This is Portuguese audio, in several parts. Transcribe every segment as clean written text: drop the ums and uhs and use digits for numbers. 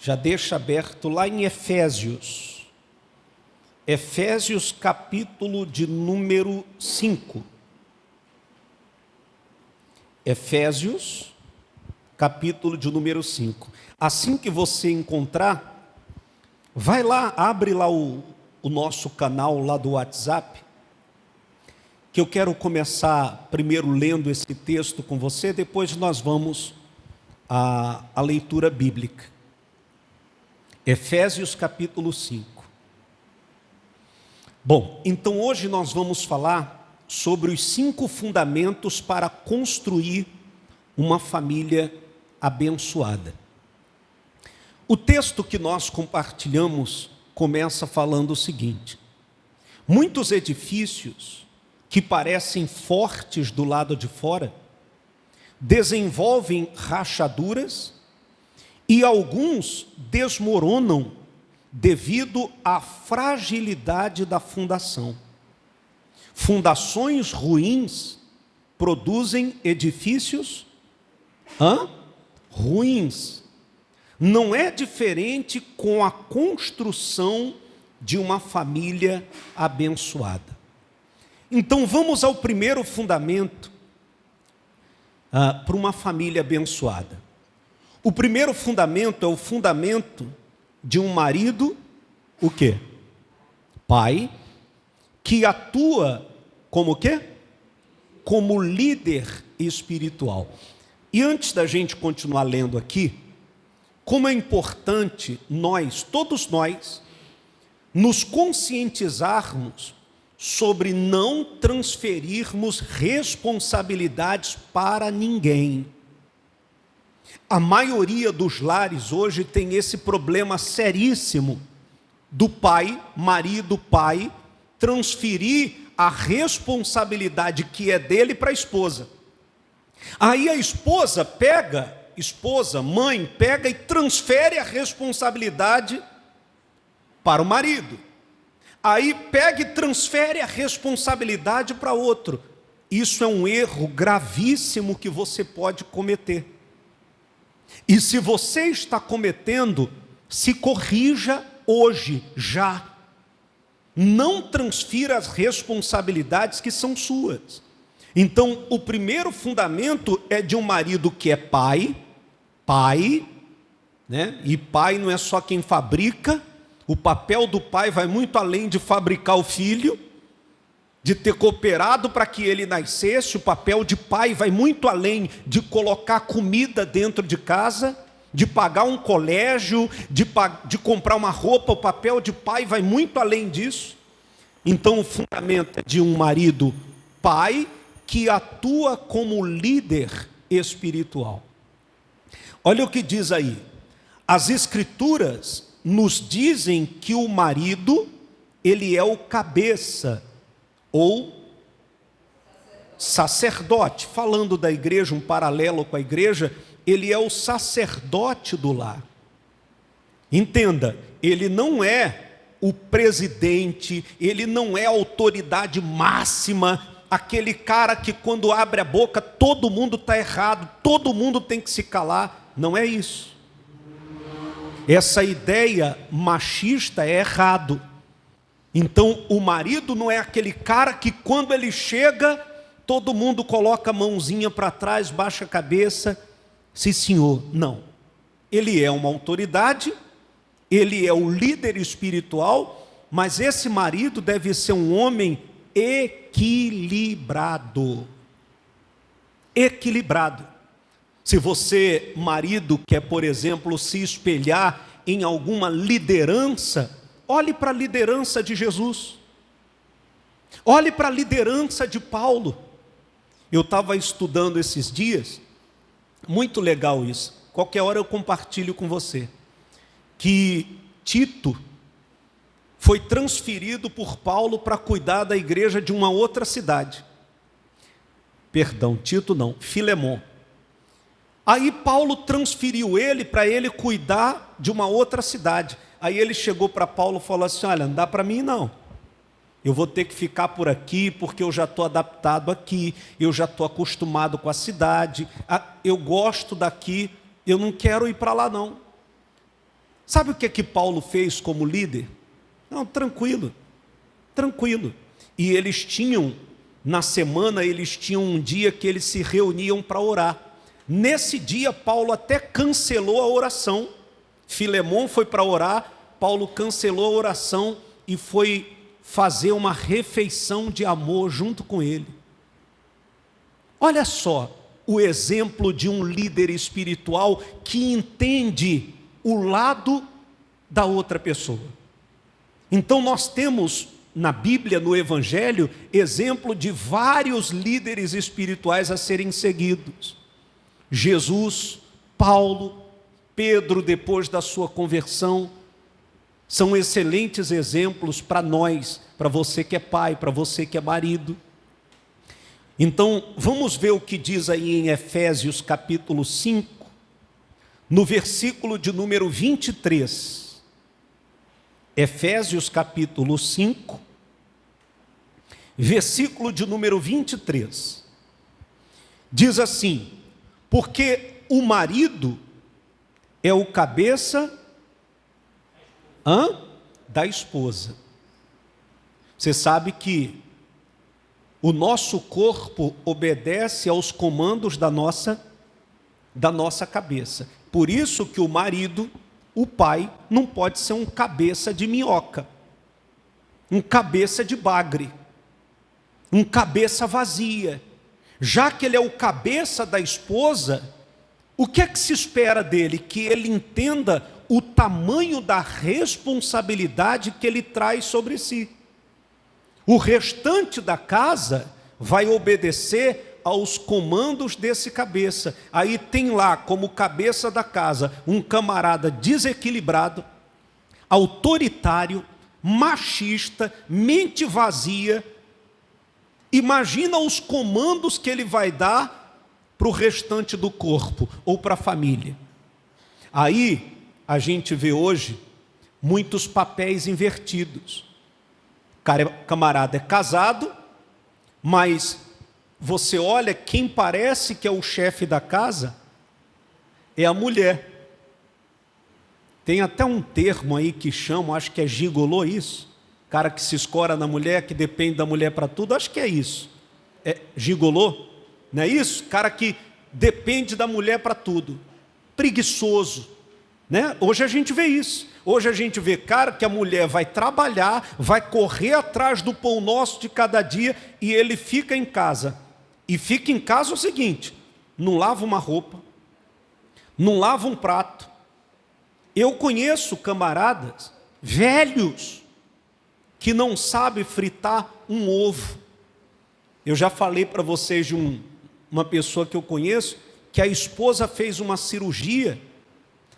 Já deixa aberto lá em Efésios. Efésios, capítulo de número 5. Efésios, capítulo de número 5. Assim que você encontrar, vai lá, abre lá o nosso canal lá do WhatsApp, que eu quero começar primeiro lendo esse texto com você, depois nós vamos à leitura bíblica. Efésios capítulo 5. Bom, então hoje nós vamos falar sobre os 5 fundamentos para construir uma família abençoada. O texto que nós compartilhamos começa falando o seguinte: muitos edifícios que parecem fortes do lado de fora desenvolvem rachaduras e alguns desmoronam devido à fragilidade da fundação. Fundações ruins produzem edifícios ruins. Não é diferente com a construção de uma família abençoada. Então vamos ao primeiro fundamento para uma família abençoada. O primeiro fundamento é o fundamento de um marido, o quê? Pai, que atua como o quê? Como líder espiritual. E antes da gente continuar lendo aqui, como é importante nós, todos nós, nos conscientizarmos sobre não transferirmos responsabilidades para ninguém. A maioria dos lares hoje tem esse problema seríssimo do pai, marido, pai, transferir a responsabilidade que é dele para a esposa. Aí a esposa pega, mãe, pega e transfere a responsabilidade para o marido. Aí pega e transfere a responsabilidade para outro. Isso é um erro gravíssimo que você pode cometer. E se você está cometendo, se corrija hoje, já. Não transfira as responsabilidades que são suas. Então, o primeiro fundamento é de um marido que é pai, né? E pai não é só quem fabrica. O papel do pai vai muito além de fabricar o filho, de ter cooperado para que ele nascesse. O papel de pai vai muito além de colocar comida dentro de casa, de pagar um colégio, de comprar uma roupa. O papel de pai vai muito além disso. Então o fundamento é de um marido pai que atua como líder espiritual. Olha o que diz aí. As escrituras nos dizem que o marido, ele é o cabeça ou sacerdote. Falando da igreja, um paralelo com a igreja, ele é o sacerdote do lar. Entenda, ele não é o presidente, ele não é a autoridade máxima, aquele cara que quando abre a boca todo mundo está errado, todo mundo tem que se calar. Não é isso. Essa ideia machista é errado. Então o marido não é aquele cara que quando ele chega, todo mundo coloca a mãozinha para trás, baixa a cabeça, sim senhor. Não, ele é uma autoridade, ele é o líder espiritual, mas esse marido deve ser um homem equilibrado. Equilibrado. Se você, marido, quer, por exemplo, se espelhar em alguma liderança, olhe para a liderança de Jesus. Olhe para a liderança de Paulo. Eu estava estudando esses dias, muito legal isso. Qualquer hora eu compartilho com você. Que Tito foi transferido por Paulo para cuidar da igreja de uma outra cidade. Perdão, Tito não, Filemon. Aí Paulo transferiu ele para ele cuidar de uma outra cidade. Aí ele chegou para Paulo e falou assim: olha, não dá para mim não. Eu vou ter que ficar por aqui porque eu já estou adaptado aqui, eu já estou acostumado com a cidade, eu gosto daqui, eu não quero ir para lá não. Sabe o que Paulo fez como líder? Não, tranquilo. E eles tinham, na semana, eles tinham um dia que eles se reuniam para orar. Nesse dia, Paulo até cancelou a oração. Filemon foi para orar, Paulo cancelou a oração e foi fazer uma refeição de amor junto com ele. Olha só o exemplo de um líder espiritual que entende o lado da outra pessoa. Então nós temos na Bíblia, no Evangelho, exemplo de vários líderes espirituais a serem seguidos. Jesus, Paulo, Pedro, depois da sua conversão, são excelentes exemplos para nós, para você que é pai, para você que é marido. Então, vamos ver o que diz aí em Efésios capítulo 5, no versículo de número 23. Efésios capítulo 5, versículo de número 23. Diz assim: porque o marido é o cabeça da esposa. Você sabe que o nosso corpo obedece aos comandos da nossa cabeça. Por isso que o marido, o pai, não pode ser um cabeça de minhoca, um cabeça de bagre, um cabeça vazia. Já que ele é o cabeça da esposa, o que é que se espera dele? Que ele entenda o tamanho da responsabilidade que ele traz sobre si. O restante da casa vai obedecer aos comandos desse cabeça. Aí tem lá como cabeça da casa um camarada desequilibrado, autoritário, machista, mente vazia. Imagina os comandos que ele vai dar para o restante do corpo ou para a família. Aí a gente vê hoje muitos papéis invertidos. Camarada é casado, mas você olha, quem parece que é o chefe da casa é a mulher. Tem até um termo aí que chamam, acho que é gigolô isso. Cara que se escora na mulher, que depende da mulher para tudo, acho que é isso. É gigolô, não é isso? Cara que depende da mulher para tudo. Preguiçoso, né? Hoje a gente vê isso. Hoje a gente vê, cara, que a mulher vai trabalhar, vai correr atrás do pão nosso de cada dia e ele fica em casa. E fica em casa o seguinte: não lava uma roupa, não lava um prato. Eu conheço camaradas velhos que não sabem fritar um ovo. Eu já falei para vocês de uma pessoa que eu conheço, que a esposa fez uma cirurgia.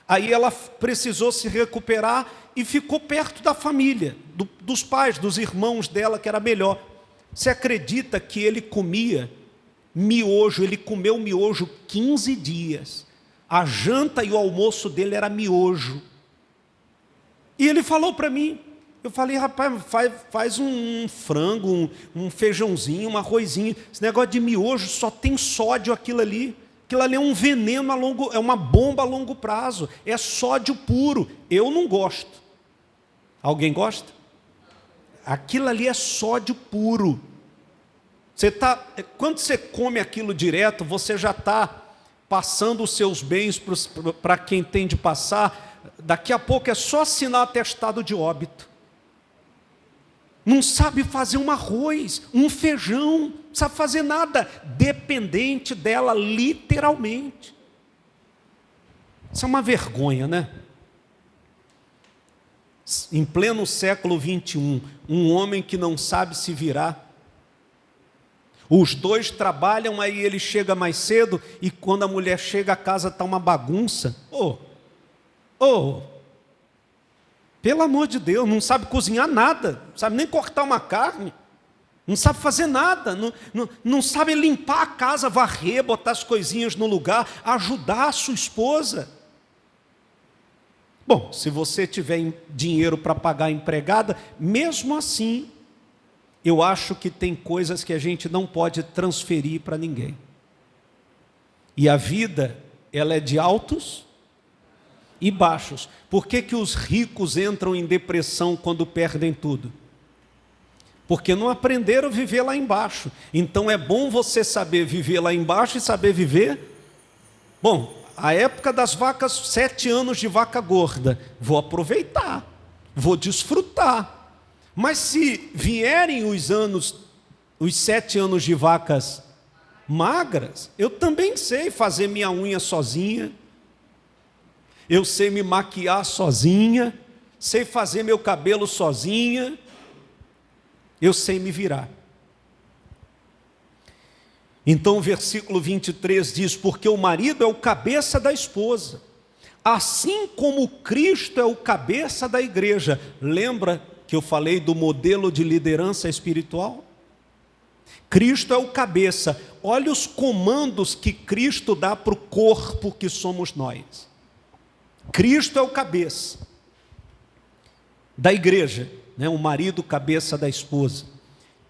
Aí ela precisou se recuperar e ficou perto da família, dos pais, dos irmãos dela, que era melhor. Você acredita que ele comia miojo? Ele comeu miojo 15 dias. A janta e o almoço dele era miojo. E ele falou para mim, eu falei, rapaz, faz um frango, um feijãozinho, um arrozinho. Esse negócio de miojo só tem sódio aquilo ali. Aquilo ali é um veneno é uma bomba a longo prazo, é sódio puro. Eu não gosto. Alguém gosta? Aquilo ali é sódio puro. Quando você come aquilo direto, você já está passando os seus bens para quem tem de passar. Daqui a pouco é só assinar atestado de óbito. Não sabe fazer um arroz, um feijão, não sabe fazer nada, dependente dela literalmente. Isso é uma vergonha, né? Em pleno século 21, um homem que não sabe se virar. Os dois trabalham, aí ele chega mais cedo e quando a mulher chega a casa está uma bagunça. Pelo amor de Deus, não sabe cozinhar nada, não sabe nem cortar uma carne, não sabe fazer nada, não sabe limpar a casa, varrer, botar as coisinhas no lugar, ajudar a sua esposa. Bom, se você tiver dinheiro para pagar a empregada, mesmo assim, eu acho que tem coisas que a gente não pode transferir para ninguém. E a vida, ela é de altos e baixos. Por que que os ricos entram em depressão quando perdem tudo? Porque não aprenderam a viver lá embaixo. Então é bom você saber viver lá embaixo e saber viver. Bom, a época das vacas, 7 anos de vaca gorda, vou aproveitar, vou desfrutar. Mas se vierem os 7 anos de vacas magras, eu também sei fazer minha unha sozinha, eu sei me maquiar sozinha, sei fazer meu cabelo sozinha, eu sei me virar. Então o versículo 23 diz: porque o marido é o cabeça da esposa, assim como Cristo é o cabeça da igreja. Lembra que eu falei do modelo de liderança espiritual? Cristo é o cabeça. Olha os comandos que Cristo dá para o corpo que somos nós. Cristo é o cabeça da igreja, né? O marido cabeça da esposa,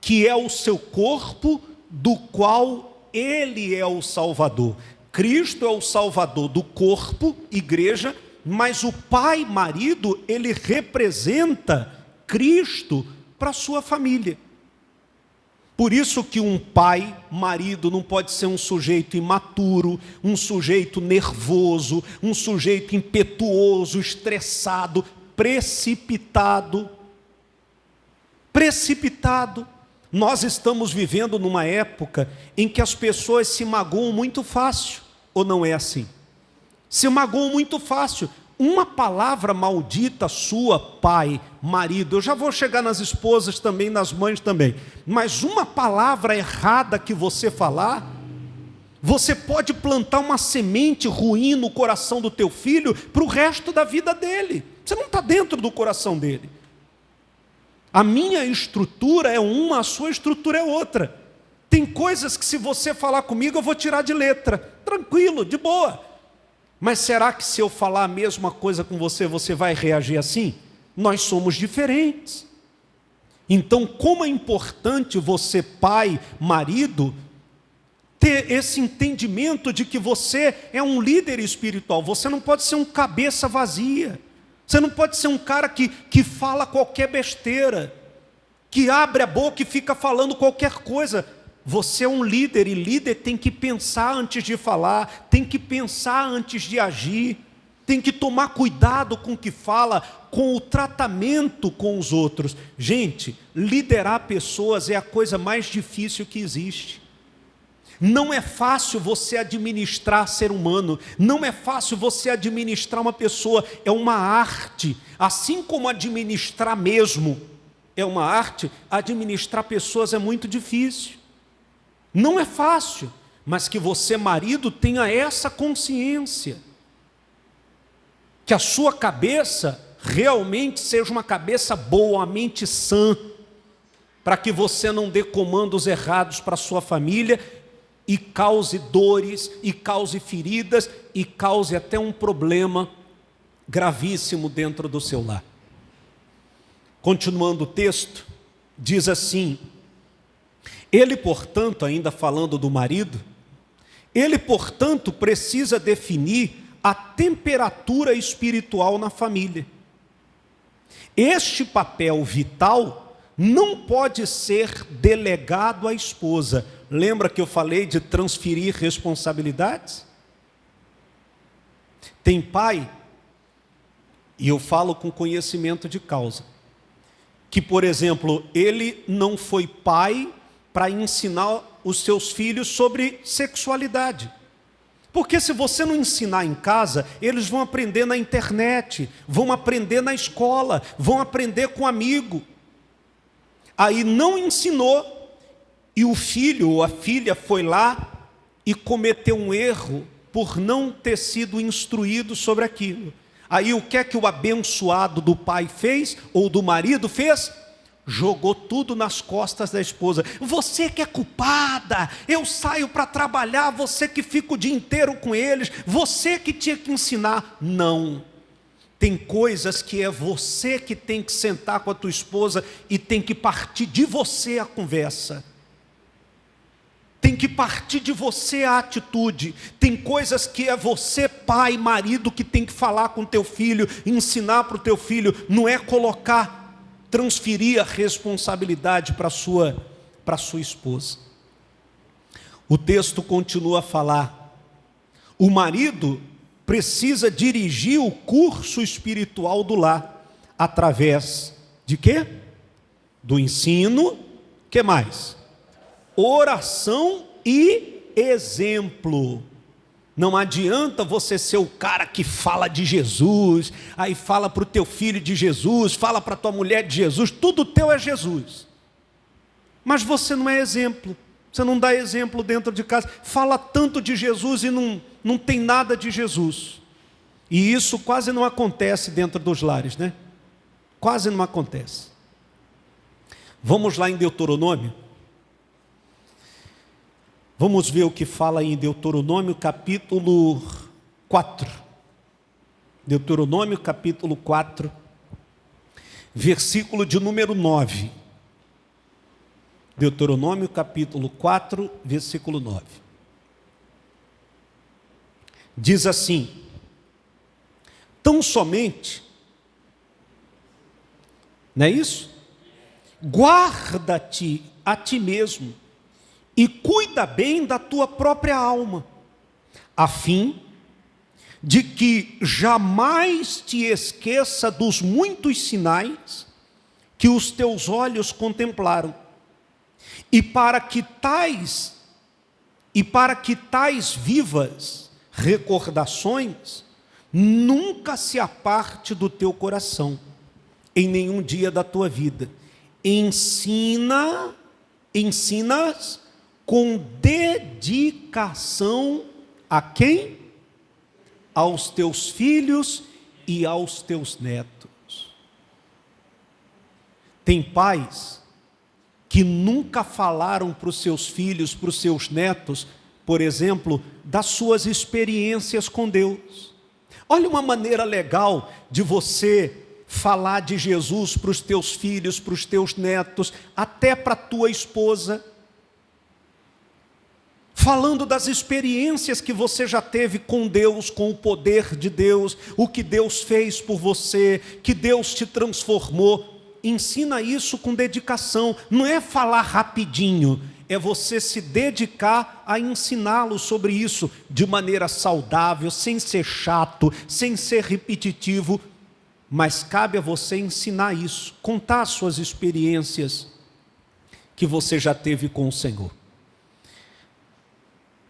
que é o seu corpo, do qual ele é o Salvador. Cristo é o Salvador do corpo, igreja, mas o pai, marido, ele representa Cristo para a sua família. Por isso que um pai, marido, não pode ser um sujeito imaturo, um sujeito nervoso, um sujeito impetuoso, estressado, precipitado. Nós estamos vivendo numa época em que as pessoas se magoam muito fácil, ou não é assim? Se magoam muito fácil. Uma palavra maldita sua, pai, marido, eu já vou chegar nas esposas também, nas mães também, mas uma palavra errada que você falar, você pode plantar uma semente ruim no coração do teu filho para o resto da vida dele. Você não está dentro do coração dele. A minha estrutura é uma, a sua estrutura é outra. Tem coisas que se você falar comigo eu vou tirar de letra, tranquilo, de boa. Mas será que se eu falar a mesma coisa com você, você vai reagir assim? Nós somos diferentes. Então, como é importante você, pai, marido, ter esse entendimento de que você é um líder espiritual. Você não pode ser um cabeça vazia. Você não pode ser um cara que fala qualquer besteira, que abre a boca e fica falando qualquer coisa. Você é um líder, e líder tem que pensar antes de falar, tem que pensar antes de agir, tem que tomar cuidado com o que fala, com o tratamento com os outros. Gente, liderar pessoas é a coisa mais difícil que existe. Não é fácil você administrar ser humano, não é fácil você administrar uma pessoa, é uma arte. Assim como administrar mesmo é uma arte, administrar pessoas é muito difícil. Não é fácil, mas que você, marido, tenha essa consciência, que a sua cabeça realmente seja uma cabeça boa, uma mente sã, para que você não dê comandos errados para a sua família e cause dores, e cause feridas, e cause até um problema gravíssimo dentro do seu lar. Continuando o texto, diz assim: ele, portanto, ainda falando do marido, ele, portanto, precisa definir a temperatura espiritual na família. Este papel vital não pode ser delegado à esposa. Lembra que eu falei de transferir responsabilidades? Tem pai, e eu falo com conhecimento de causa, que, por exemplo, ele não foi pai para ensinar os seus filhos sobre sexualidade. Porque se você não ensinar em casa, eles vão aprender na internet, vão aprender na escola, vão aprender com amigo. Aí não ensinou, e o filho ou a filha foi lá e cometeu um erro por não ter sido instruído sobre aquilo. Aí o que é que o abençoado do pai fez, ou do marido fez? Jogou tudo nas costas da esposa. Você que é culpada, eu saio para trabalhar, você que fica o dia inteiro com eles, você que tinha que ensinar. Não, tem coisas que é você que tem que sentar com a tua esposa e tem que partir de você a conversa. Tem Tem que partir de você a atitude. Tem coisas que é você, pai, marido, que tem que falar com teu filho, ensinar para o teu filho. Não é transferir a responsabilidade para a sua esposa. O texto continua a falar. O marido precisa dirigir o curso espiritual do lar. Através de quê? Do ensino. Que mais? Oração e exemplo. Não adianta você ser o cara que fala de Jesus, aí fala para o teu filho de Jesus, fala para a tua mulher de Jesus, tudo teu é Jesus. Mas você não é exemplo, você não dá exemplo dentro de casa, fala tanto de Jesus e não tem nada de Jesus. E isso quase não acontece dentro dos lares, né? Quase não acontece. Vamos lá em Deuteronômio. Vamos ver o que fala em Deuteronômio capítulo 4. Deuteronômio capítulo 4, versículo de número 9. Deuteronômio capítulo 4, versículo 9. Diz assim: tão somente, não é isso? Guarda-te a ti mesmo e cuida bem da tua própria alma, a fim de que jamais te esqueça dos muitos sinais que os teus olhos contemplaram, e para que tais vivas recordações nunca se aparte do teu coração, em nenhum dia da tua vida. Ensinas com dedicação a quem? Aos teus filhos e aos teus netos. Tem pais que nunca falaram para os seus filhos, para os seus netos, por exemplo, das suas experiências com Deus. Olha uma maneira legal de você falar de Jesus para os teus filhos, para os teus netos, até para a tua esposa. Falando das experiências que você já teve com Deus, com o poder de Deus, o que Deus fez por você, que Deus te transformou. Ensina isso com dedicação. Não é falar rapidinho, é você se dedicar a ensiná-lo sobre isso de maneira saudável, sem ser chato, sem ser repetitivo. Mas cabe a você ensinar isso, contar as suas experiências que você já teve com o Senhor.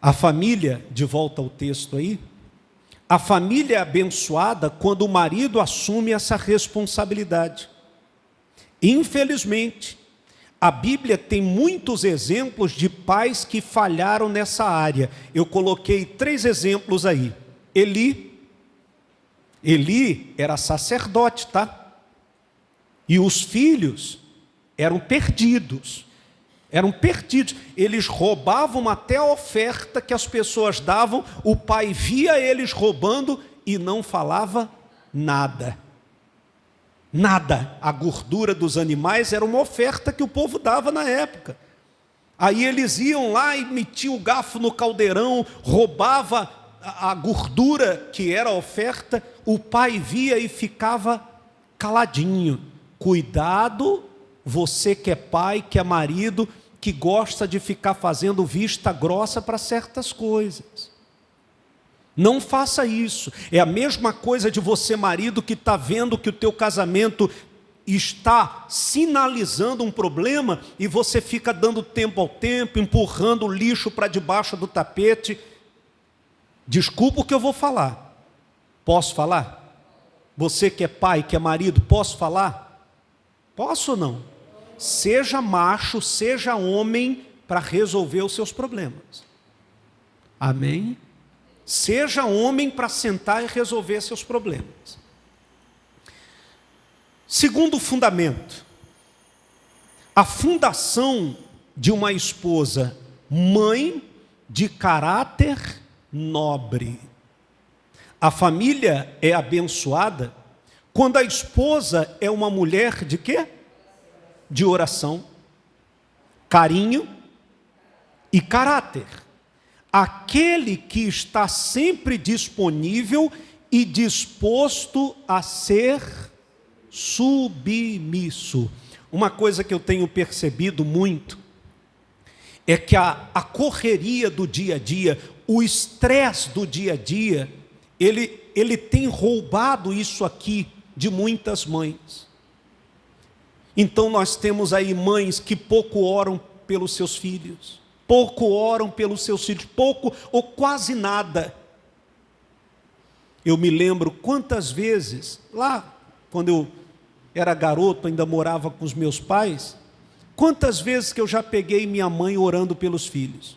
A família, de volta ao texto aí, a família é abençoada quando o marido assume essa responsabilidade. Infelizmente, a Bíblia tem muitos exemplos de pais que falharam nessa área. Eu coloquei 3 exemplos aí. Eli era sacerdote, tá? E os filhos eram perdidos. Eles roubavam até a oferta que as pessoas davam. O pai via eles roubando e não falava nada. Nada. A gordura dos animais era uma oferta que o povo dava na época. Aí eles iam lá e metiam o garfo no caldeirão, roubava a gordura que era a oferta, o pai via e ficava caladinho. Cuidado, você que é pai, que é marido, que gosta de ficar fazendo vista grossa para certas coisas. Não faça isso. É a mesma coisa de você, marido, que está vendo que o teu casamento está sinalizando um problema e você fica dando tempo ao tempo, empurrando o lixo para debaixo do tapete. Desculpa o que eu vou falar. Posso falar? Você que é pai, que é marido, posso falar? Posso ou não? Seja macho, seja homem para resolver os seus problemas. Amém? Seja homem para sentar e resolver seus problemas. Segundo fundamento, a fundação de uma esposa, mãe de caráter nobre. A família é abençoada quando a esposa é uma mulher de quê? De oração, carinho, e caráter. Aquele que está sempre disponível e disposto a ser submisso. Uma coisa que eu tenho percebido muito é que a correria do dia a dia, o estresse do dia a dia, ele tem roubado isso aqui de muitas mães. Então nós temos aí mães que pouco oram pelos seus filhos, pouco oram pelos seus filhos, pouco ou quase nada. Eu me lembro quantas vezes, lá quando eu era garoto, ainda morava com os meus pais, quantas vezes que eu já peguei minha mãe orando pelos filhos.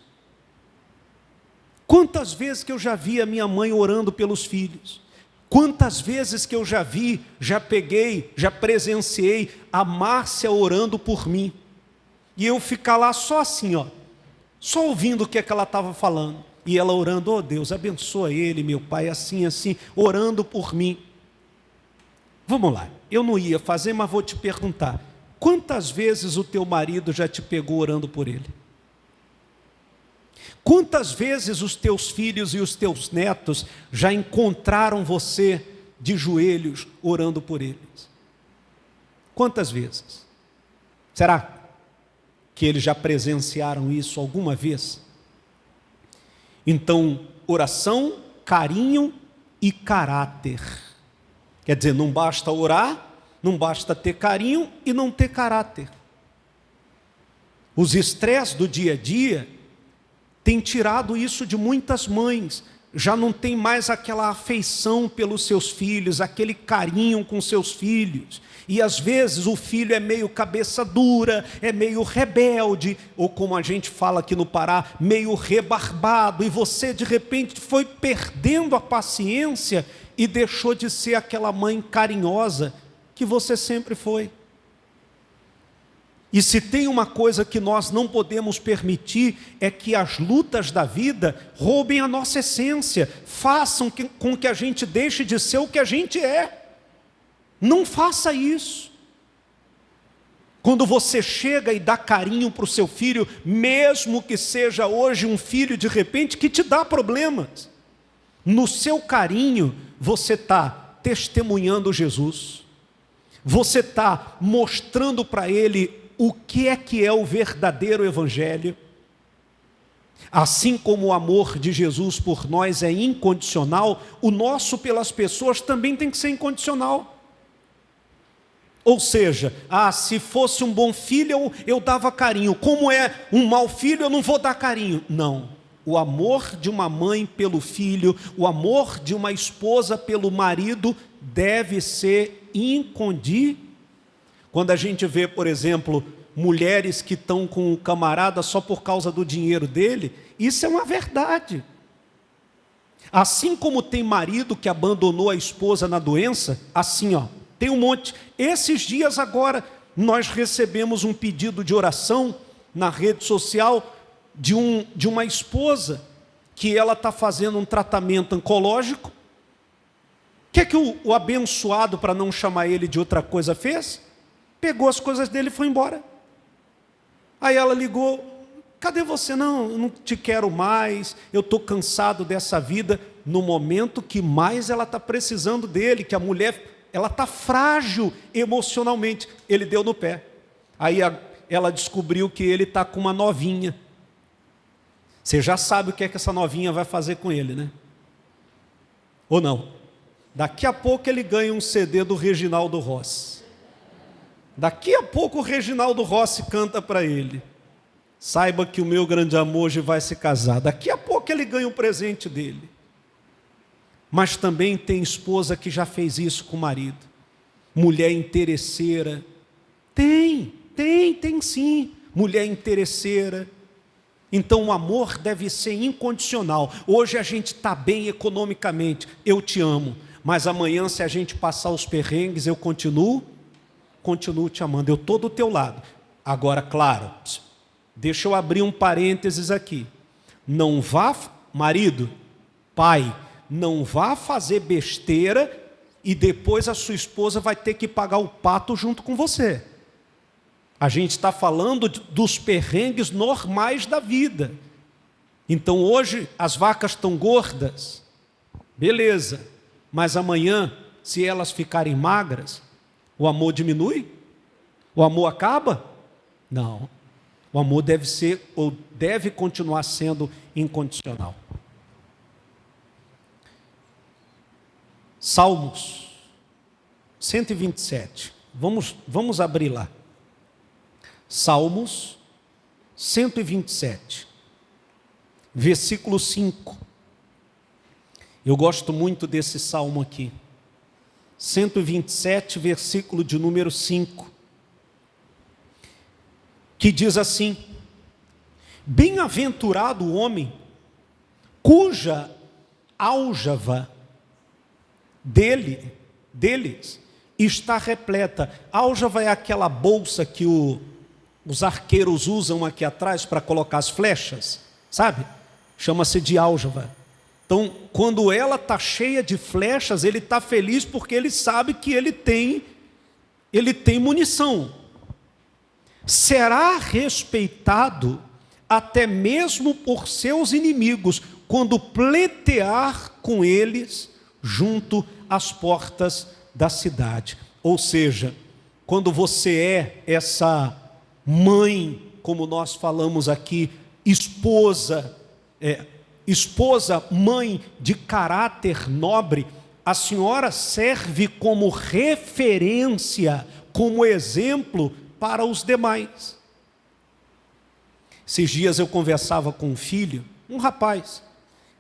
Quantas vezes que eu já vi a minha mãe orando pelos filhos. Quantas vezes que eu já vi, já peguei, já presenciei a Márcia orando por mim. E eu ficar lá só assim, ó, só ouvindo o que é que ela estava falando. E ela orando, oh Deus, abençoa ele, meu pai, assim, assim, orando por mim. Vamos lá, eu não ia fazer, mas vou te perguntar. Quantas vezes o teu marido já te pegou orando por ele? Quantas vezes os teus filhos e os teus netos já encontraram você de joelhos orando por eles? Quantas vezes? Será que eles já presenciaram isso alguma vez? Então, oração, carinho e caráter. Quer dizer, não basta orar, não basta ter carinho e não ter caráter. Os estresses do dia a dia têm tirado isso de muitas mães. Já não tem mais aquela afeição pelos seus filhos, aquele carinho com seus filhos. E às vezes o filho é meio cabeça dura, é meio rebelde, ou como a gente fala aqui no Pará, meio rebarbado, e você de repente foi perdendo a paciência e deixou de ser aquela mãe carinhosa que você sempre foi. E se tem uma coisa que nós não podemos permitir, é que as lutas da vida roubem a nossa essência, façam com que a gente deixe de ser o que a gente é. Não faça isso. Quando você chega e dá carinho para o seu filho, mesmo que seja hoje um filho de repente que te dá problemas, no seu carinho você está testemunhando Jesus, você está mostrando para ele o que é o verdadeiro evangelho. Assim como o amor de Jesus por nós é incondicional, o nosso pelas pessoas também tem que ser incondicional. Ou seja, se fosse um bom filho eu dava carinho, como é um mau filho eu não vou dar carinho. Não, o amor de uma mãe pelo filho, o amor de uma esposa pelo marido deve ser incondicional. Quando a gente vê, por exemplo, mulheres que estão com o camarada só por causa do dinheiro dele, isso é uma verdade. Assim como tem marido que abandonou a esposa na doença, assim, ó, tem um monte. Esses dias agora, nós recebemos um pedido de oração na rede social de uma esposa que ela está fazendo um tratamento oncológico. O que é que o abençoado, para não chamar ele de outra coisa, fez? Pegou as coisas dele e foi embora. Aí ela ligou, cadê você? Não, eu não te quero mais, eu estou cansado dessa vida. No momento que mais ela está precisando dele, que a mulher, ela está frágil emocionalmente, ele deu no pé. Aí ela descobriu que ele está com uma novinha. Você já sabe o que é que essa novinha vai fazer com ele, né? Ou não? Daqui a pouco ele ganha um CD do Reginaldo Rossi. Daqui a pouco o Reginaldo Rossi canta para ele. Saiba que o meu grande amor hoje vai se casar. Daqui a pouco ele ganha um presente dele. Mas também tem esposa que já fez isso com o marido. Mulher interesseira. Tem sim. Mulher interesseira. Então o amor deve ser incondicional. Hoje a gente está bem economicamente. Eu te amo. Mas amanhã, se a gente passar os perrengues, eu continuo te amando, eu estou do teu lado. Agora, claro, deixa eu abrir um parênteses aqui. Não vá, marido, pai, não vá fazer besteira e depois a sua esposa vai ter que pagar o pato junto com você. A gente está falando dos perrengues normais da vida. Então hoje as vacas estão gordas, beleza, mas amanhã, se elas ficarem magras, o amor diminui? O amor acaba? Não. O amor deve ser ou deve continuar sendo incondicional. Salmos 127. Vamos abrir lá. Salmos 127, versículo 5. Eu gosto muito desse salmo aqui. 127, versículo de número 5. Que diz assim: bem-aventurado o homem cuja áljava deles está repleta. Áljava é aquela bolsa que os arqueiros usam aqui atrás para colocar as flechas, sabe? Chama-se de áljava. Então, quando ela está cheia de flechas, ele está feliz porque ele sabe que ele tem munição. Será respeitado até mesmo por seus inimigos, quando pleitear com eles junto às portas da cidade. Ou seja, quando você é essa mãe, como nós falamos aqui, esposa, mãe de caráter nobre, a senhora serve como referência, como exemplo para os demais. Esses dias eu conversava com um filho, um rapaz,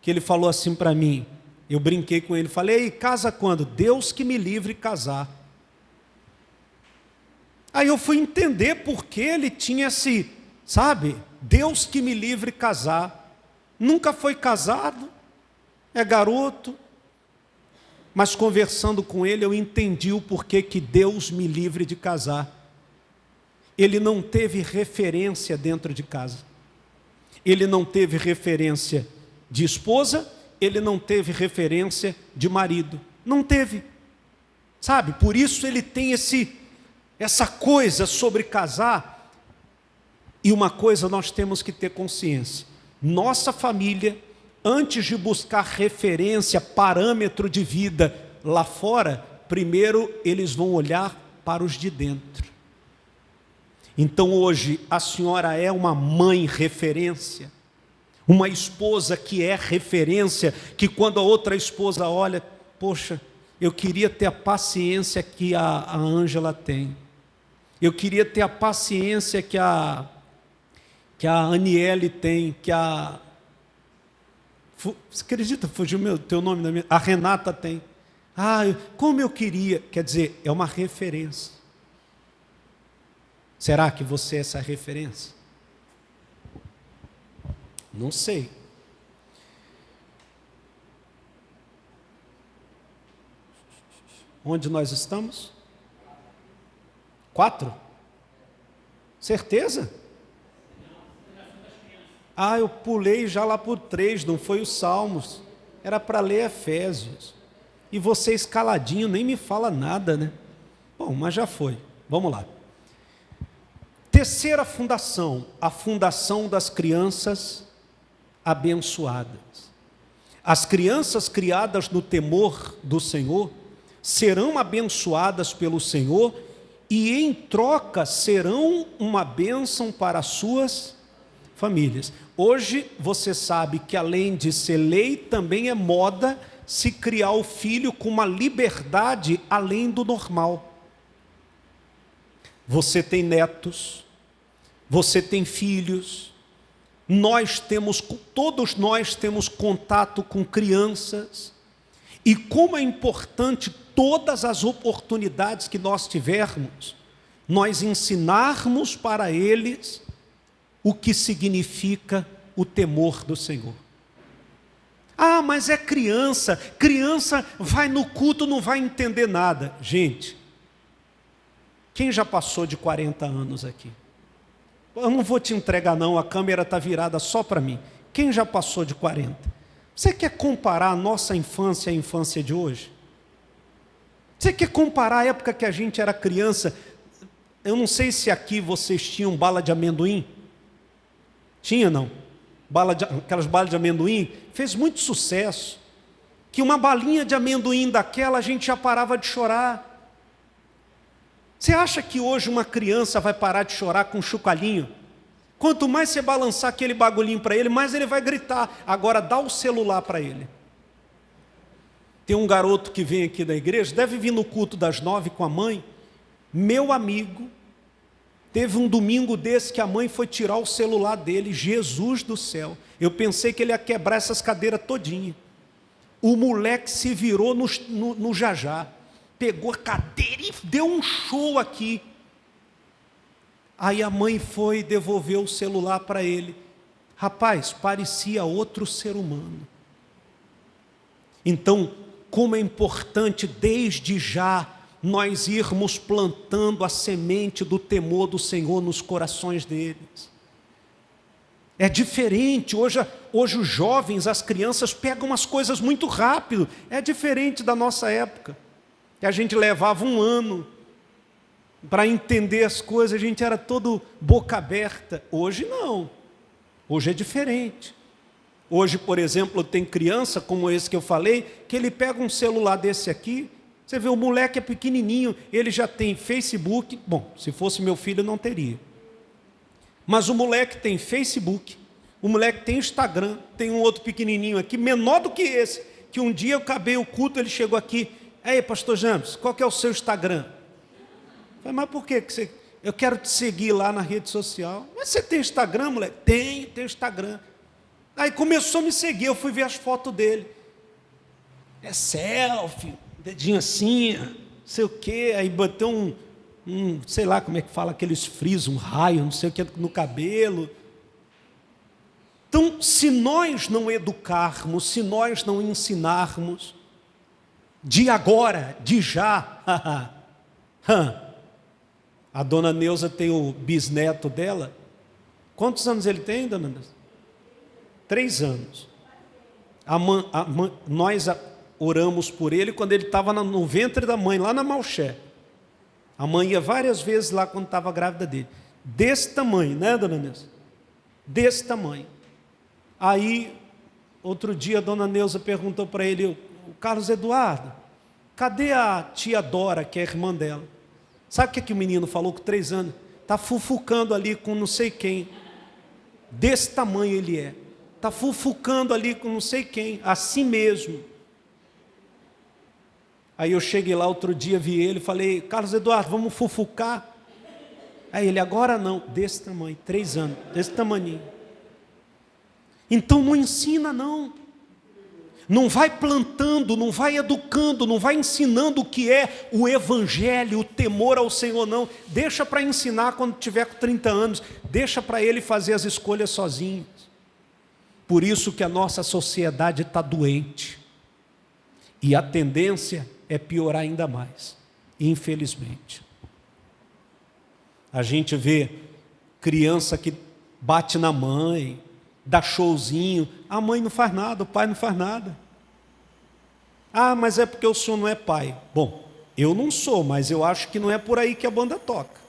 que ele falou assim para mim, eu brinquei com ele, falei: casa quando? Deus que me livre casar. Aí eu fui entender por que ele tinha esse, sabe, Deus que me livre casar. Nunca foi casado, é garoto, mas conversando com ele eu entendi o porquê que Deus me livre de casar. Ele não teve referência dentro de casa. Ele não teve referência de esposa, ele não teve referência de marido. Não teve. Sabe, por isso ele tem essa coisa sobre casar. E uma coisa nós temos que ter consciência. Nossa família, antes de buscar referência, parâmetro de vida lá fora, primeiro eles vão olhar para os de dentro. Então hoje a senhora é uma mãe referência, uma esposa que é referência, que quando a outra esposa olha, poxa, eu queria ter a paciência que a Ângela tem, eu queria ter a paciência que a Aniele tem, você acredita, fugiu o teu nome, a Renata tem. Como eu queria, quer dizer, é uma referência. Será que você é essa referência? Não sei. Onde nós estamos? 4? Certeza? Eu pulei já lá por 3, não foi os Salmos. Era para ler Efésios. E você escaladinho, nem me fala nada, né? Bom, mas já foi. Vamos lá. Terceira fundação, a fundação das crianças abençoadas. As crianças criadas no temor do Senhor serão abençoadas pelo Senhor e em troca serão uma bênção para as suas famílias. Hoje você sabe que além de ser lei, também é moda se criar o filho com uma liberdade além do normal. Você tem netos, você tem filhos, todos nós temos contato com crianças, e como é importante todas as oportunidades que nós tivermos, nós ensinarmos para eles o que significa o temor do Senhor. Mas é criança vai no culto, não vai entender nada. Gente, quem já passou de 40 anos aqui? Eu não vou te entregar não, a câmera está virada só para mim. Quem já passou de 40? Você quer comparar a nossa infância à infância de hoje? Você quer comparar a época que a gente era criança? Eu não sei se aqui vocês tinham bala de amendoim. Tinha, não? Aquelas balas de amendoim. Fez muito sucesso. Que uma balinha de amendoim daquela a gente já parava de chorar. Você acha que hoje uma criança vai parar de chorar com um chocalhinho? Quanto mais você balançar aquele bagulhinho para ele, mais ele vai gritar. Agora dá o celular para ele. Tem um garoto que vem aqui da igreja, deve vir no culto das 9 com a mãe. Meu amigo, teve um domingo desse que a mãe foi tirar o celular dele. Jesus do céu. Eu pensei que ele ia quebrar essas cadeiras todinha. O moleque se virou no jajá. Pegou a cadeira e deu um show aqui. Aí a mãe foi e devolveu o celular para ele. Rapaz, parecia outro ser humano. Então, como é importante desde já nós irmos plantando a semente do temor do Senhor nos corações deles. É diferente, hoje os jovens, as crianças pegam as coisas muito rápido. É diferente da nossa época, que a gente levava um ano para entender as coisas, a gente era todo boca aberta. Hoje não, hoje é diferente. Hoje, por exemplo, tem criança, como esse que eu falei, que ele pega um celular desse aqui, você vê, o moleque é pequenininho, ele já tem Facebook. Bom, se fosse meu filho não teria. Mas o moleque tem Facebook, o moleque tem Instagram, tem um outro pequenininho aqui, menor do que esse, que um dia eu acabei o culto, ele chegou aqui, aí, pastor James, qual que é o seu Instagram? Eu falei, mas por que você... Eu quero te seguir lá na rede social. Mas você tem Instagram, moleque? Tenho Instagram. Aí começou a me seguir, eu fui ver as fotos dele. É selfie, dedinho assim, não sei o quê, aí bateu sei lá como é que fala, aqueles frisos, um raio, não sei o que, no cabelo. Então, se nós não educarmos, se nós não ensinarmos, de agora, de já, a dona Neuza tem o bisneto dela. Quantos anos ele tem, dona Neuza? 3 anos. Nós oramos por ele quando ele estava no ventre da mãe, lá na Malché. A mãe ia várias vezes lá quando estava grávida dele. Desse tamanho, né, dona Neuza? Desse tamanho. Aí, outro dia, a dona Neuza perguntou para ele, o Carlos Eduardo, cadê a tia Dora, que é a irmã dela? Sabe o que o menino falou com 3 anos? Está fufucando ali com não sei quem. Desse tamanho ele é. Está fufucando ali com não sei quem, assim mesmo. Aí eu cheguei lá outro dia, vi ele, falei, Carlos Eduardo, vamos fufucar? Aí ele, agora não, desse tamanho, 3 anos, desse tamanhinho. Então não ensina não. Não vai plantando, não vai educando, não vai ensinando o que é o evangelho, o temor ao Senhor, não. Deixa para ensinar quando tiver com 30 anos, deixa para ele fazer as escolhas sozinho. Por isso que a nossa sociedade está doente. E a tendência é piorar ainda mais, infelizmente. A gente vê criança que bate na mãe, dá showzinho, a mãe não faz nada, o pai não faz nada. Ah, mas é porque o senhor não é pai. Bom, eu não sou, mas eu acho que não é por aí que a banda toca.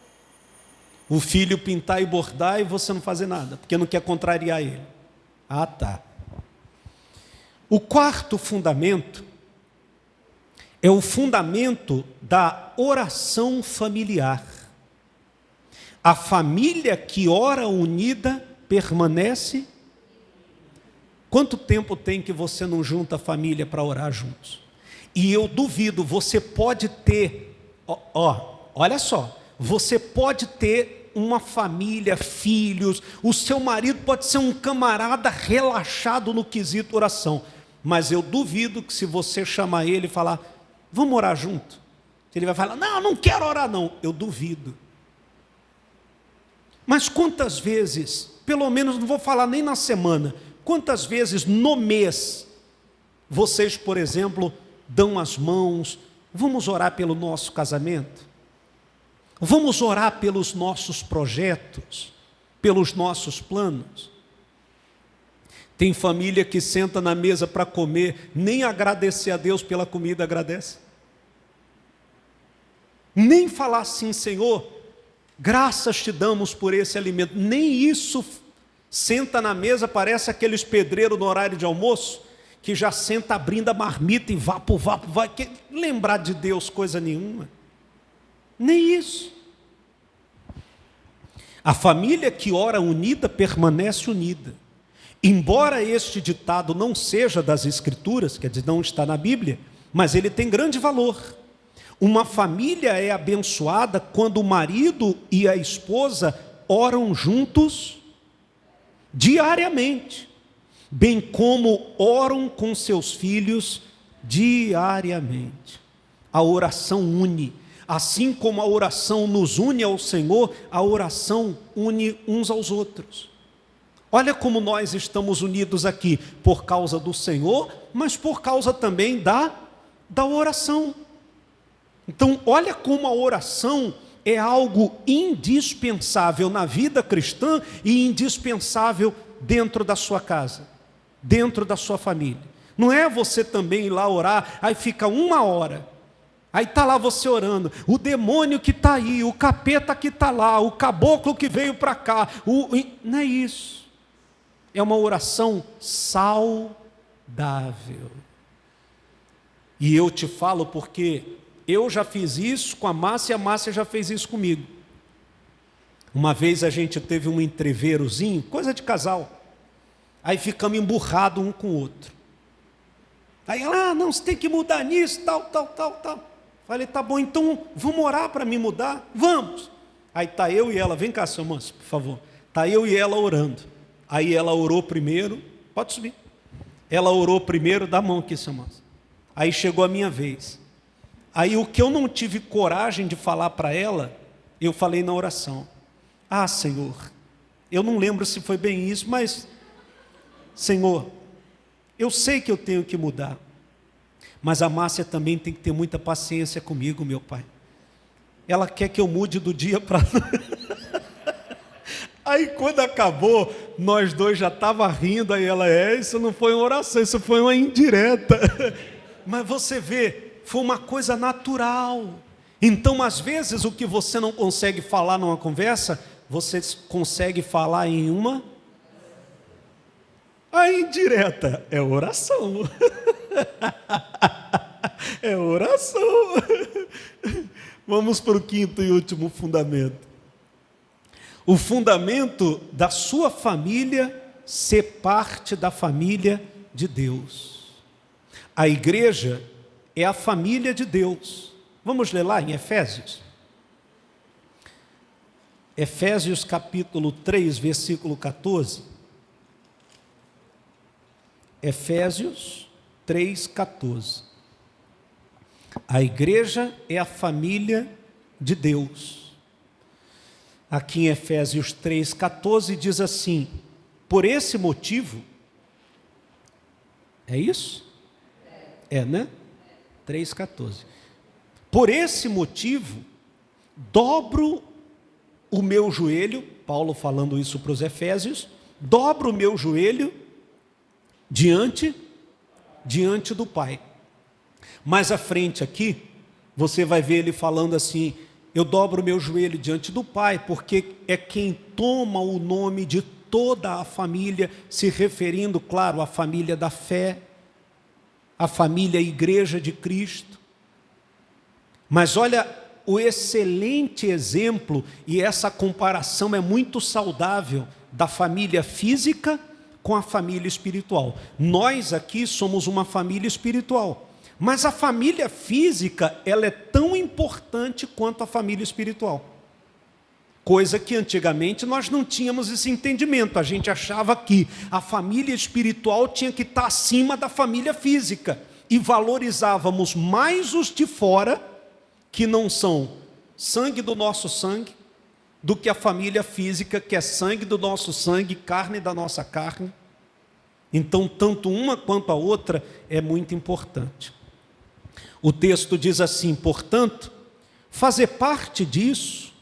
O filho pintar e bordar e você não fazer nada, porque não quer contrariar ele. Ah, tá. O quarto fundamento é o fundamento da oração familiar. A família que ora unida permanece. Quanto tempo tem que você não junta a família para orar juntos? E eu duvido, você pode ter, olha só, você pode ter uma família, filhos, o seu marido pode ser um camarada relaxado no quesito oração, mas eu duvido que se você chamar ele e falar, vamos orar junto, ele vai falar, não quero orar não, eu duvido. Mas quantas vezes, pelo menos não vou falar nem na semana, quantas vezes no mês, vocês, por exemplo, dão as mãos, vamos orar pelo nosso casamento? Vamos orar pelos nossos projetos, pelos nossos planos? Tem família que senta na mesa para comer, nem agradecer a Deus pela comida agradece. Nem falar assim, Senhor, Graças te damos por esse alimento. Nem isso. Senta na mesa, parece aqueles pedreiros no horário de almoço, que já senta abrindo a marmita e vapo, vai lembrar de Deus coisa nenhuma. Nem isso. A família que ora unida permanece unida. Embora este ditado não seja das Escrituras, quer dizer, não está na Bíblia, mas ele tem grande valor. Uma família é abençoada quando o marido e a esposa oram juntos diariamente, bem como oram com seus filhos diariamente. A oração une. Assim como a oração nos une ao Senhor, a oração une uns aos outros. Olha como nós estamos unidos aqui, por causa do Senhor, mas por causa também da oração. Então, olha como a oração é algo indispensável na vida cristã e indispensável dentro da sua casa, dentro da sua família. Não é você também ir lá orar, aí fica 1 hora, aí está lá você orando, o demônio que está aí, o capeta que está lá, o caboclo que veio para cá, não é isso. É uma oração saudável. E eu te falo porque eu já fiz isso com a Márcia e a Márcia já fez isso comigo. Uma vez a gente teve um entreveirozinho, coisa de casal. Aí ficamos emburrados um com o outro. Aí ela, não, você tem que mudar nisso, tal. Falei, tá bom, então vamos orar para me mudar? Vamos. Aí está eu e ela, vem cá, seu moço, por favor. Está eu e ela orando. Aí ela orou primeiro, pode subir. Ela orou primeiro, dá a mão aqui, seu moço. Aí chegou a minha vez. Aí o que eu não tive coragem de falar para ela, eu falei na oração. Ah, Senhor, eu não lembro se foi bem isso, mas, Senhor, eu sei que eu tenho que mudar, mas a Márcia também tem que ter muita paciência comigo, meu Pai. Ela quer que eu mude do dia para Aí quando acabou, nós dois já estávamos rindo, aí ela, isso não foi uma oração, isso foi uma indireta. Mas você vê, foi uma coisa natural. Então, às vezes, o que você não consegue falar numa conversa, você consegue falar em uma... A indireta é oração. É oração. Vamos para o 5º e último fundamento. O fundamento da sua família ser parte da família de Deus. A igreja é a família de Deus. Vamos ler lá em Efésios? Efésios capítulo 3, versículo 14. Efésios 3, 14. A igreja é a família de Deus. Aqui em Efésios 3, 14 diz assim: por esse motivo, é isso? É, né? 3,14. Por esse motivo, dobro o meu joelho, Paulo falando isso para os Efésios, dobro o meu joelho diante do Pai. Mais à frente aqui, você vai ver ele falando assim: eu dobro o meu joelho diante do Pai, porque é quem toma o nome de toda a família, se referindo, claro, à família da fé, a família Igreja de Cristo. Mas olha o excelente exemplo, e essa comparação é muito saudável, da família física com a família espiritual. Nós aqui somos uma família espiritual, mas a família física, ela é tão importante quanto a família espiritual. Coisa que antigamente nós não tínhamos esse entendimento. A gente achava que a família espiritual tinha que estar acima da família física. E valorizávamos mais os de fora, que não são sangue do nosso sangue, do que a família física, que é sangue do nosso sangue, carne da nossa carne. Então, tanto uma quanto a outra é muito importante. O texto diz assim: portanto, fazer parte disso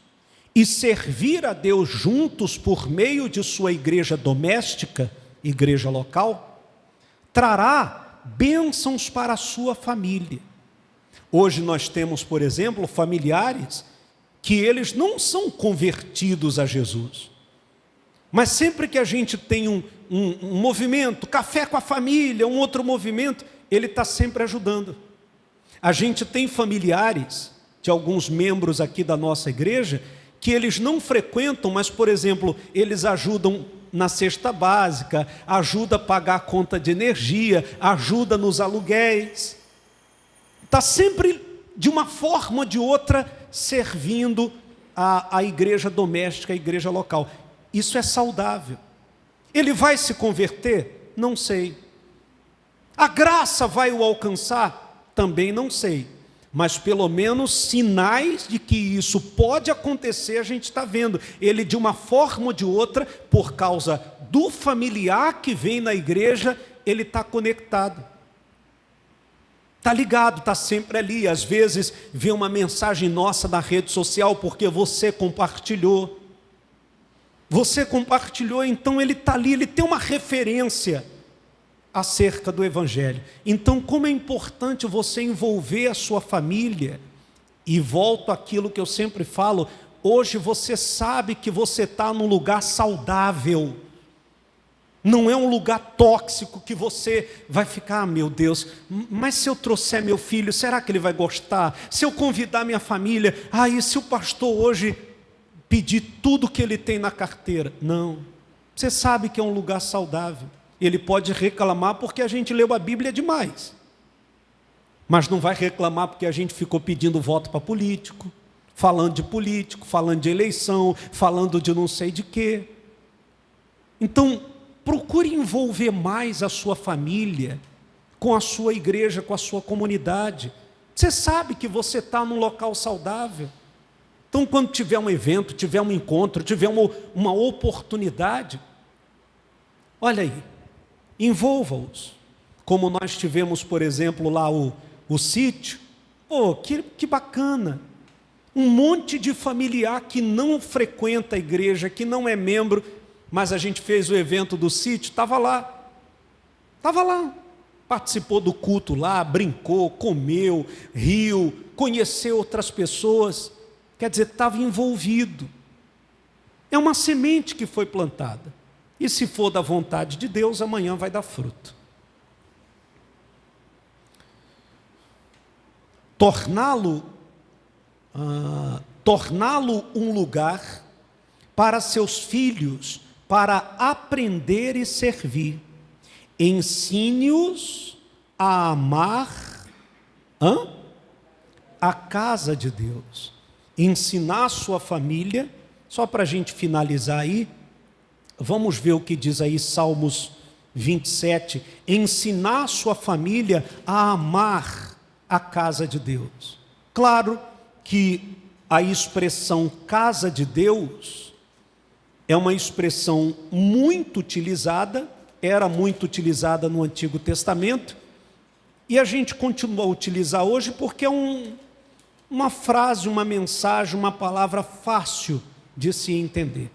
e servir a Deus juntos por meio de sua igreja doméstica, igreja local, trará bênçãos para a sua família. Hoje nós temos, por exemplo, familiares que eles não são convertidos a Jesus. Mas sempre que a gente tem um movimento, café com a família, um outro movimento, ele está sempre ajudando. A gente tem familiares de alguns membros aqui da nossa igreja que eles não frequentam, mas, por exemplo, eles ajudam na cesta básica, ajuda a pagar a conta de energia, ajuda nos aluguéis. Está sempre, de uma forma ou de outra, servindo a igreja doméstica, a igreja local. Isso é saudável. Ele vai se converter? Não sei. A graça vai o alcançar? Também não sei. Mas pelo menos sinais de que isso pode acontecer a gente está vendo. Ele, de uma forma ou de outra, por causa do familiar que vem na igreja, ele está conectado. Está ligado, está sempre ali. Às vezes vê uma mensagem nossa na rede social porque você compartilhou. Você compartilhou, então ele está ali, ele tem uma referência acerca do Evangelho. Então, como é importante você envolver a sua família, e volto àquilo que eu sempre falo, hoje você sabe que você está num lugar saudável, não é um lugar tóxico que você vai ficar, meu Deus, mas se eu trouxer meu filho, será que ele vai gostar? Se eu convidar minha família, e se o pastor hoje pedir tudo que ele tem na carteira? Não, você sabe que é um lugar saudável. Ele pode reclamar porque a gente leu a Bíblia demais, mas não vai reclamar porque a gente ficou pedindo voto para político, falando de eleição, falando de não sei de quê. Então, procure envolver mais a sua família com a sua igreja, com a sua comunidade. Você sabe que você está num local saudável. Então, quando tiver um evento, tiver um encontro, tiver uma oportunidade, olha aí, envolva-os. Como nós tivemos, por exemplo, lá o sítio. Que bacana. Um monte de familiar que não frequenta a igreja, que não é membro, mas a gente fez o evento do sítio, estava lá, participou do culto lá, brincou, comeu, riu, conheceu outras pessoas, quer dizer, estava envolvido. É uma semente que foi plantada, e se for da vontade de Deus, amanhã vai dar fruto. Torná-lo um lugar para seus filhos, para aprender e servir. Ensine-os a amar a casa de Deus. Ensinar a sua família, só para a gente finalizar aí, vamos ver o que diz aí Salmos 27. Ensinar a sua família a amar a casa de Deus. Claro que a expressão casa de Deus é uma expressão muito utilizada, era muito utilizada no Antigo Testamento, e a gente continua a utilizar hoje porque é uma frase, uma mensagem, uma palavra fácil de se entender.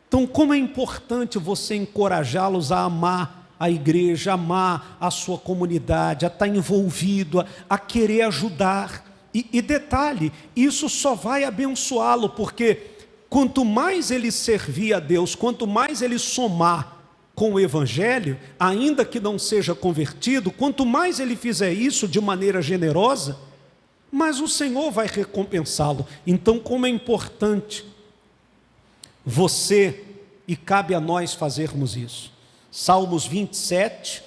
Então, como é importante você encorajá-los a amar a igreja, amar a sua comunidade, a estar envolvido, a querer ajudar. E detalhe, isso só vai abençoá-lo, porque quanto mais ele servir a Deus, quanto mais ele somar com o Evangelho, ainda que não seja convertido, quanto mais ele fizer isso de maneira generosa, mais o Senhor vai recompensá-lo. Então, como é importante você, e cabe a nós fazermos isso. Salmos 27,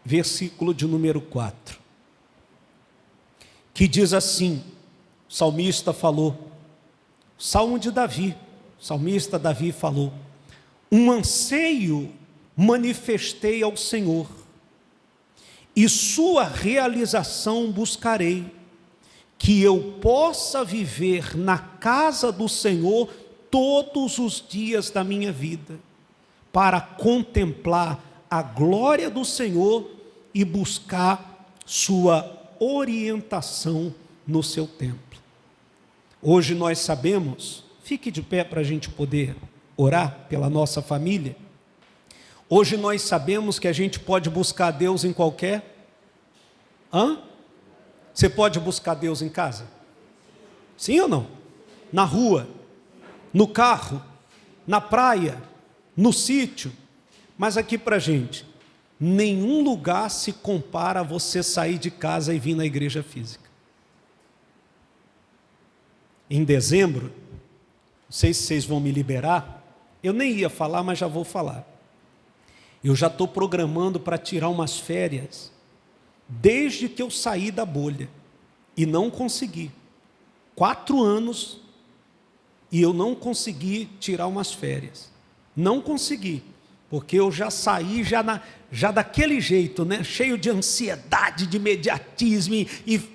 versículo de número 4, que diz assim, o salmista falou, Salmo de Davi, o salmista Davi falou, um anseio manifestei ao Senhor, e sua realização buscarei, que eu possa viver na casa do Senhor todos os dias da minha vida, para contemplar a glória do Senhor e buscar sua orientação no seu templo. Hoje nós sabemos, fique de pé para a gente poder orar pela nossa família. Hoje nós sabemos que a gente pode buscar Deus em qualquer... Você pode buscar Deus em casa? Sim ou não? Na rua, no carro, na praia, no sítio. Mas aqui para a gente, nenhum lugar se compara a você sair de casa e vir na igreja física. Em dezembro, não sei se vocês vão me liberar, eu nem ia falar, mas já vou falar. Eu já estou programando para tirar umas férias, desde que eu saí da bolha, e não consegui. 4 anos, e eu não consegui tirar umas férias. Não consegui, porque eu já saí já daquele jeito, né? Cheio de ansiedade, de imediatismo, e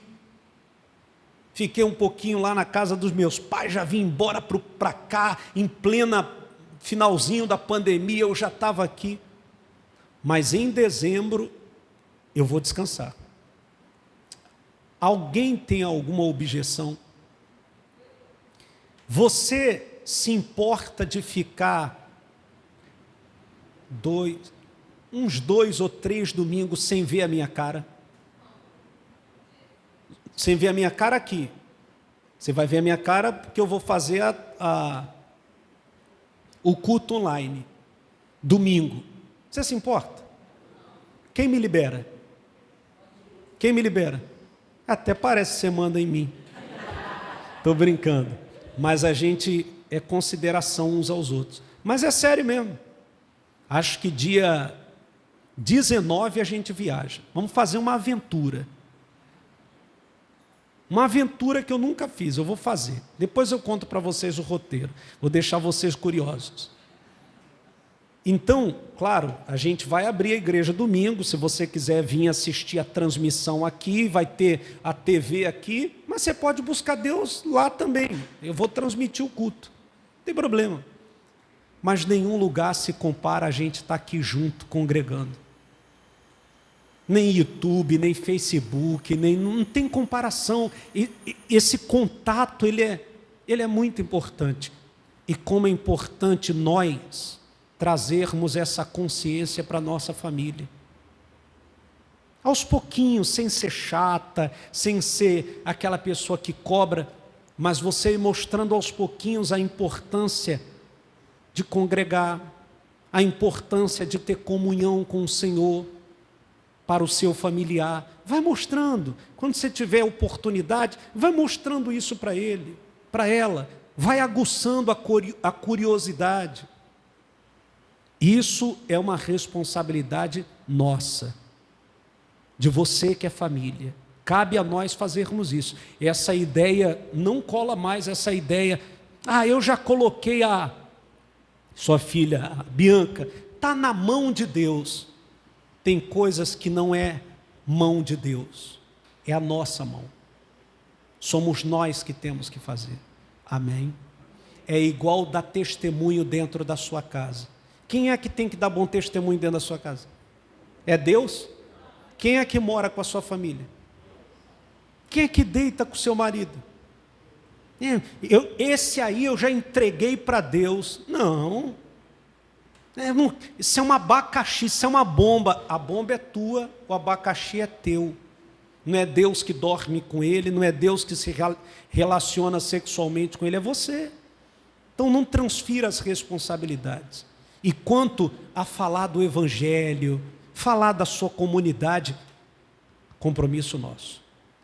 fiquei um pouquinho lá na casa dos meus pais, já vim embora para cá, em plena finalzinho da pandemia, eu já estava aqui. Mas em dezembro, eu vou descansar. Alguém tem alguma objeção? Você se importa de ficar uns 2 ou 3 domingos sem ver a minha cara? Sem ver a minha cara aqui. Você vai ver a minha cara porque eu vou fazer o culto online, domingo. Você se importa? Quem me libera? Quem me libera? Até parece que você manda em mim. Estou brincando. Mas a gente é consideração uns aos outros. Mas é sério mesmo. Acho que dia 19 a gente viaja. Vamos fazer uma aventura. Uma aventura que eu nunca fiz, eu vou fazer. Depois eu conto para vocês o roteiro. Vou deixar vocês curiosos. Então, claro, a gente vai abrir a igreja domingo. Se você quiser vir assistir a transmissão aqui, vai ter a TV aqui, mas você pode buscar Deus lá também. Eu vou transmitir o culto, não tem problema. Mas nenhum lugar se compara a gente estar aqui junto, congregando. Nem YouTube, nem Facebook, não tem comparação. Esse contato, ele é muito importante. E como é importante nós trazermos essa consciência para a nossa família. Aos pouquinhos, sem ser chata, sem ser aquela pessoa que cobra, mas você mostrando aos pouquinhos a importância de congregar, a importância de ter comunhão com o Senhor para o seu familiar. Vai mostrando, quando você tiver oportunidade, vai mostrando isso para ele, para ela, vai aguçando a curiosidade. Isso é uma responsabilidade nossa, de você que é família. Cabe a nós fazermos isso. Essa ideia, não cola mais essa ideia, eu já coloquei a sua filha, a Bianca, está na mão de Deus. Tem coisas que não é mão de Deus, é a nossa mão. Somos nós que temos que fazer. Amém? É igual dar testemunho dentro da sua casa. Quem é que tem que dar bom testemunho dentro da sua casa? É Deus? Quem é que mora com a sua família? Quem é que deita com o seu marido? Esse aí eu já entreguei para Deus. Não. Isso é um abacaxi, isso é uma bomba. A bomba é tua, o abacaxi é teu. Não é Deus que dorme com ele, não é Deus que se relaciona sexualmente com ele, é você. Então não transfira as responsabilidades. E quanto a falar do Evangelho, falar da sua comunidade, compromisso nosso,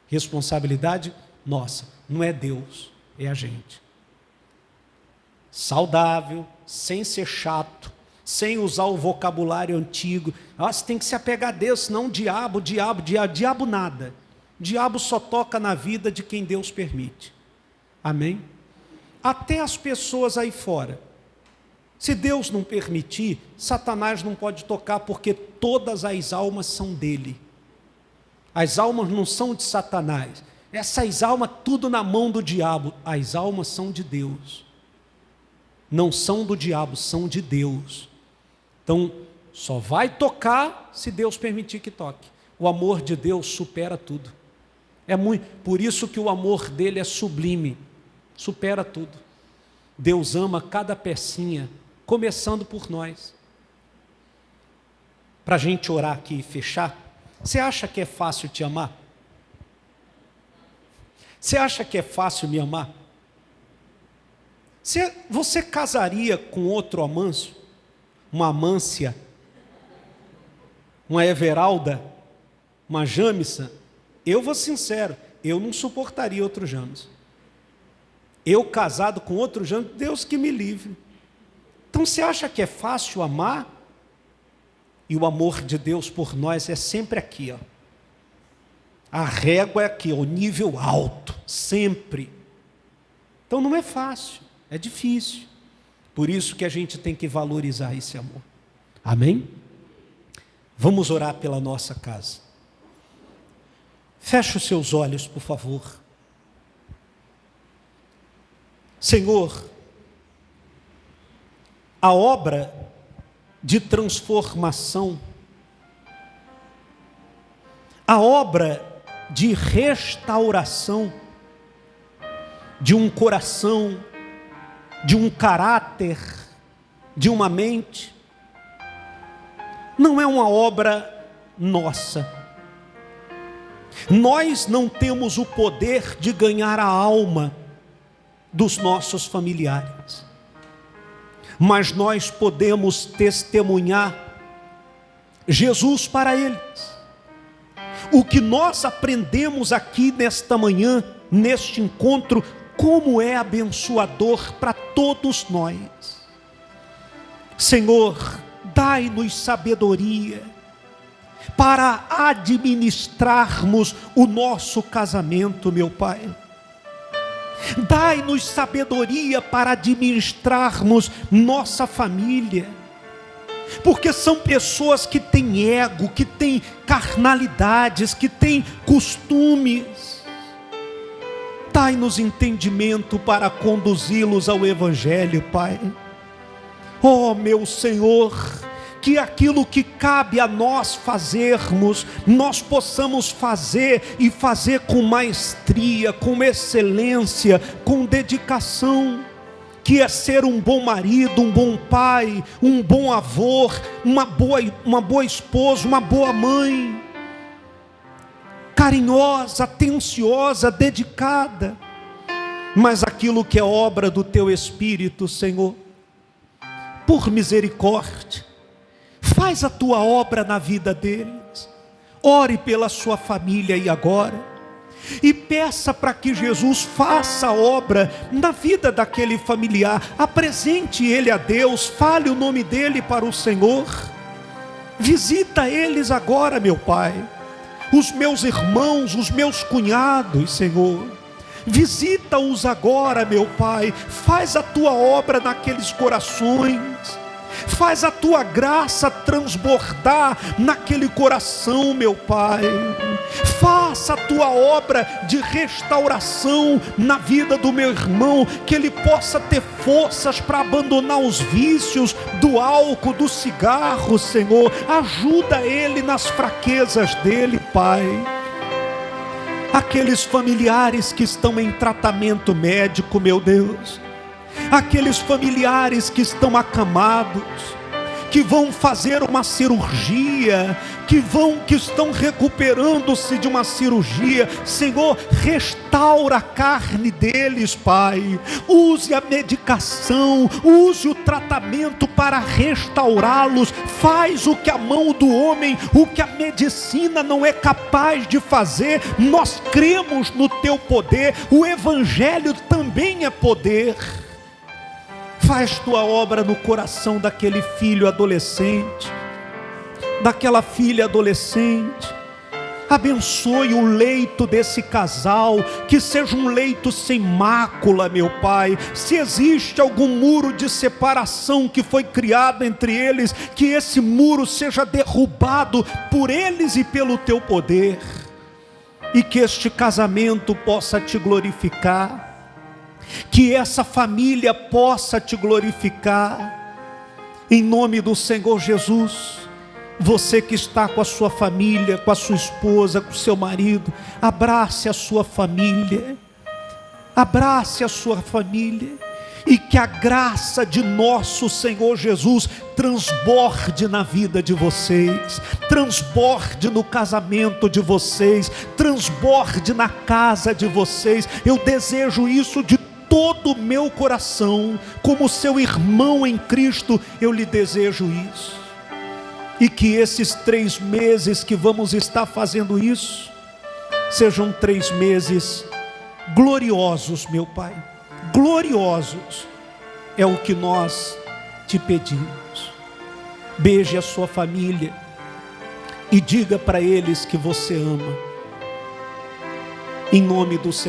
responsabilidade nossa, não é Deus, é a gente. Saudável, sem ser chato, sem usar o vocabulário antigo. Você tem que se apegar a Deus, senão diabo nada. Diabo só toca na vida de quem Deus permite. Amém? Até as pessoas aí fora. Se Deus não permitir, Satanás não pode tocar, porque todas as almas são dele. As almas não são de Satanás. Essas almas, tudo na mão do diabo. As almas são de Deus. Não são do diabo, são de Deus. Então, só vai tocar se Deus permitir que toque. O amor de Deus supera tudo. Por isso que o amor dele é sublime. Supera tudo. Deus ama cada pecinha, começando por nós. Para a gente orar aqui e fechar, você acha que é fácil te amar? Você acha que é fácil me amar? Você casaria com outro Amâncio? Uma Amância? Uma Everalda? Uma Jamissa? Eu vou sincero, eu não suportaria outro James. Eu casado com outro James, Deus que me livre. Então você acha que é fácil amar? E o amor de Deus por nós é sempre aqui, ó. A régua é aqui, o nível alto, sempre. Então não é fácil, é difícil. Por isso que a gente tem que valorizar esse amor. Amém? Vamos orar pela nossa casa. Feche os seus olhos, por favor. Senhor, a obra de transformação, a obra de restauração de um coração, de um caráter, de uma mente, não é uma obra nossa. Nós não temos o poder de ganhar a alma dos nossos familiares, mas nós podemos testemunhar Jesus para eles. O que nós aprendemos aqui nesta manhã, neste encontro, como é abençoador para todos nós. Senhor, dai-nos sabedoria para administrarmos o nosso casamento, meu Pai. Dai-nos sabedoria para administrarmos nossa família, porque são pessoas que têm ego, que têm carnalidades, que têm costumes. Dai-nos entendimento para conduzi-los ao Evangelho, Pai. Oh, meu Senhor, que aquilo que cabe a nós fazermos, nós possamos fazer e fazer com maestria, com excelência, com dedicação, que é ser um bom marido, um bom pai, um bom avô, uma boa esposa, uma boa mãe, carinhosa, atenciosa, dedicada. Mas aquilo que é obra do Teu Espírito, Senhor, por misericórdia, faz a Tua obra na vida deles. Ore pela sua família e agora, e peça para que Jesus faça a obra na vida daquele familiar. Apresente ele a Deus, fale o nome dele para o Senhor. Visita eles agora, meu Pai, os meus irmãos, os meus cunhados, Senhor. Visita-os agora, meu Pai. Faz a Tua obra naqueles corações. Faz a Tua graça transbordar naquele coração, meu Pai. Faça a Tua obra de restauração na vida do meu irmão, que ele possa ter forças para abandonar os vícios do álcool, do cigarro, Senhor. Ajuda ele nas fraquezas dele, Pai. Aqueles familiares que estão em tratamento médico, meu Deus, aqueles familiares que estão acamados, que vão fazer uma cirurgia, que estão recuperando-se de uma cirurgia, Senhor, restaura a carne deles, Pai. Use a medicação, use o tratamento para restaurá-los. Faz o que a mão do homem, o que a medicina não é capaz de fazer. Nós cremos no Teu poder, o Evangelho também é poder. Faz Tua obra no coração daquele filho adolescente, daquela filha adolescente. Abençoe o leito desse casal, que seja um leito sem mácula, meu Pai. Se existe algum muro de separação que foi criado entre eles, que esse muro seja derrubado por eles e pelo Teu poder, e que este casamento possa Te glorificar, que essa família possa Te glorificar, em nome do Senhor Jesus. Você que está com a sua família, com a sua esposa, com o seu marido, abrace a sua família, abrace a sua família, e que a graça de nosso Senhor Jesus transborde na vida de vocês, transborde no casamento de vocês, transborde na casa de vocês. Eu desejo isso de todo o meu coração, como seu irmão em Cristo, eu lhe desejo isso. E que esses 3 meses que vamos estar fazendo isso, sejam 3 meses gloriosos, meu Pai, gloriosos, é o que nós te pedimos. Beije a sua família e diga para eles que você ama, em nome do Senhor.